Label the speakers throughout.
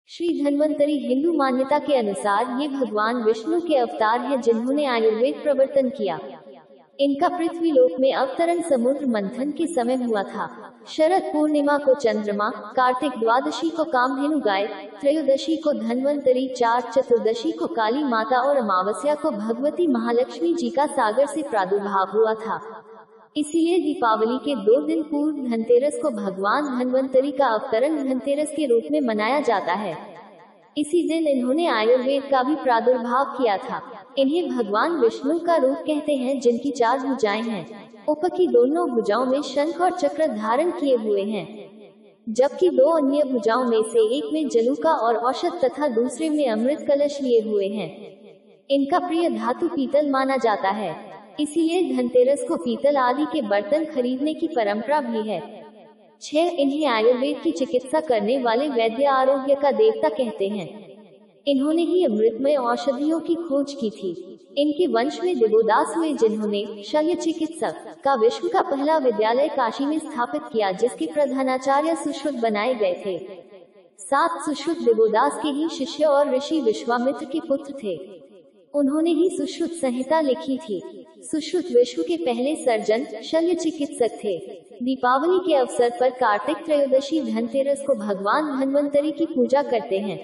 Speaker 1: श्री धन्वंतरी हिंदू मान्यता के अनुसार ये भगवान विष्णु के अवतार हैं जिन्होंने आयुर्वेद प्रवर्तन किया। इनका पृथ्वी लोक में अवतरण समुद्र मंथन के समय हुआ था। शरद पूर्णिमा को चंद्रमा, कार्तिक द्वादशी को कामधेनु गाय, त्रयोदशी को धन्वंतरी, चार चतुर्दशी को काली माता और अमावस्या को भगवती महालक्ष्मी जी का सागर से प्रादुर्भाव हुआ था। इसीलिए दीपावली के 2 दिन पूर्व धनतेरस को भगवान धन्वंतरी का अवतरण धनतेरस के रूप में मनाया जाता है। इसी दिन इन्होंने आयुर्वेद का भी प्रादुर्भाव किया था। इन्हें भगवान विष्णु का रूप कहते हैं जिनकी 4 भुजाएं हैं। ऊपर की दोनों भुजाओं में शंख और चक्र धारण किए हुए हैं, जबकि 2 अन्य भुजाओं में से एक में जलूका और औषध तथा दूसरे में अमृत कलश लिए हुए हैं। इनका प्रिय धातु पीतल माना जाता है, इसीलिए धनतेरस को पीतल आदि के बर्तन खरीदने की परंपरा भी है। 6 इन्हें आयुर्वेद की चिकित्सा करने वाले वैद्य आरोग्य का देवता कहते हैं। इन्होंने ही अमृतमय औषधियों की खोज की थी। इनके वंश में दिवोदास हुए जिन्होंने शल्य चिकित्सक का विश्व का पहला विद्यालय काशी में स्थापित किया, जिसके प्रधानाचार्य सुश्रुत बनाए गए थे। 7 सुश्रुत दिवोदास के ही शिष्य और ऋषि विश्वामित्र के पुत्र थे। उन्होंने ही सुश्रुत संहिता लिखी थी। सुश्रुत विश्व के पहले सर्जन शल्य चिकित्सक थे। दीपावली के अवसर पर कार्तिक त्रयोदशी धनतेरस को भगवान धन्वंतरी की पूजा करते हैं।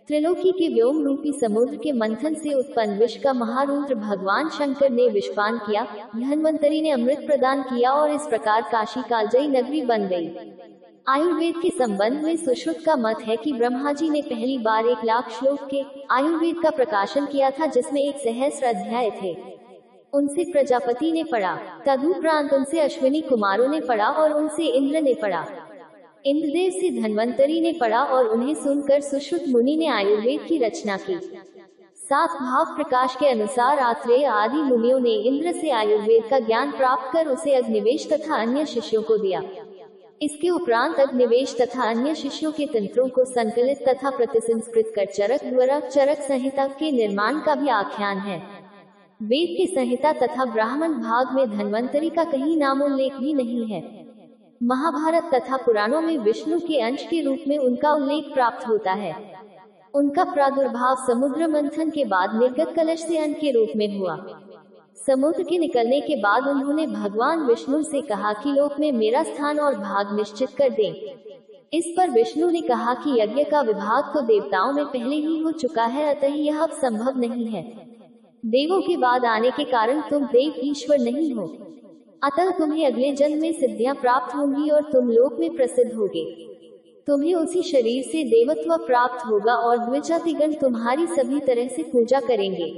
Speaker 1: त्रिलोकी के व्योम रूपी समुद्र के मंथन से उत्पन्न विष का महारुद्र भगवान शंकर ने विषपान किया। धन्वंतरी ने अमृत प्रदान किया और इस प्रकार काशी कालजयी नगरी बन गई। आयुर्वेद के संबंध में सुश्रुत का मत है कि ब्रह्मा जी ने पहली बार 1 लाख श्लोक के आयुर्वेद का प्रकाशन किया था, जिसमें 1 सहस्र अध्याय थे। उनसे प्रजापति ने पढ़ा, तदुपरांत उनसे अश्विनी कुमारों ने पढ़ा और उनसे इंद्र ने पढ़ा। इंद्रदेव से धन्वंतरी ने पढ़ा और उन्हें सुनकर सुश्रुत मुनि ने आयुर्वेद की रचना की। 7 भाव प्रकाश के अनुसार आत्रेय आदि मुनियों ने इंद्र से आयुर्वेद का ज्ञान प्राप्त कर उसे अग्निवेश तथा अन्य शिष्यों को दिया। इसके उपरांत अग्निवेश तथा अन्य शिष्यों के तंत्रों को संकलित तथा प्रतिसंस्कृत कर चरक द्वारा चरक संहिता के निर्माण का भी आख्यान है। वेद की संहिता तथा ब्राह्मण भाग में धन्वंतरी का कहीं नामोल्लेख भी नहीं है। महाभारत तथा पुराणों में विष्णु के अंश के रूप में उनका उल्लेख प्राप्त होता है। उनका प्रादुर्भाव समुद्र मंथन के बाद निर्गत कलश से अन्न के रूप में हुआ। समुद्र के निकलने के बाद उन्होंने भगवान विष्णु से कहा कि लोक में मेरा स्थान और भाग निश्चित कर दें। इस पर विष्णु ने कहा कि यज्ञ का विभाग तो देवताओं में पहले ही हो चुका है, अतः यह अब संभव नहीं है। देवों के बाद आने के कारण तुम देव ईश्वर नहीं हो, अतः तुम्हें अगले जन्म में सिद्धियां प्राप्त होंगी और तुम लोक में प्रसिद्ध होगे। तुम्हें उसी शरीर से देवत्व प्राप्त होगा और द्विजातिगण तुम्हारी सभी तरह से पूजा करेंगे।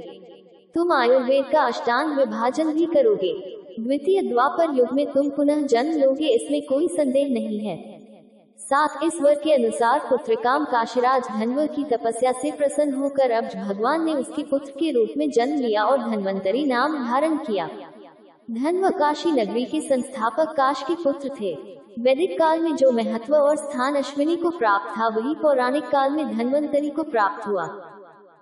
Speaker 1: तुम आयुर्वेद का अष्टांग विभाजन भी करोगे। द्वितीय द्वापर युग में तुम पुनः जन्म लोगे, इसमें कोई संदेह नहीं है। 7 इस वर के अनुसार पुत्रकाम काशीराज धन्व की तपस्या से प्रसन्न होकर अब्ज भगवान ने उसके पुत्र के रूप में जन्म लिया और धन्वंतरी नाम धारण किया। धन्व काशी नगरी के संस्थापक काश के पुत्र थे। वैदिक काल में जो महत्व और स्थान अश्विनी को प्राप्त था, वही पौराणिक काल में धन्वंतरी को प्राप्त हुआ।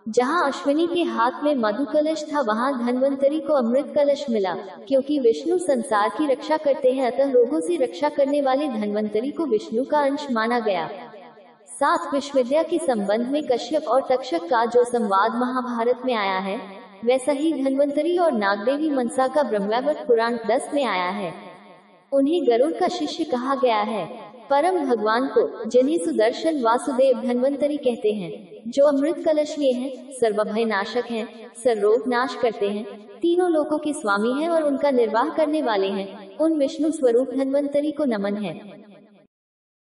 Speaker 1: जहाँ अश्विनी के हाथ में मधु कलश था, वहाँ धन्वंतरी को अमृत कलश मिला। क्योंकि विष्णु संसार की रक्षा करते हैं, अतः रोगों से रक्षा करने वाले धन्वंतरी को विष्णु का अंश माना गया। 7 विश्वविद्या के संबंध में कश्यप और तक्षक का जो संवाद महाभारत में आया है, वैसा ही धन्वंतरी और नागदेवी मनसा का ब्रह्मवैवर्त पुराण 10 में आया है। उन्हें गरुड़ का शिष्य कहा गया है। परम भगवान को, जिन्हें सुदर्शन वासुदेव धन्वंतरी कहते हैं, जो अमृत कलश लिए हैं, सर्वभय नाशक हैं, सर्वरोग नाश करते हैं, तीनों लोकों के स्वामी हैं और उनका निर्वाह करने वाले हैं, उन विष्णु स्वरूप धन्वंतरी को नमन है।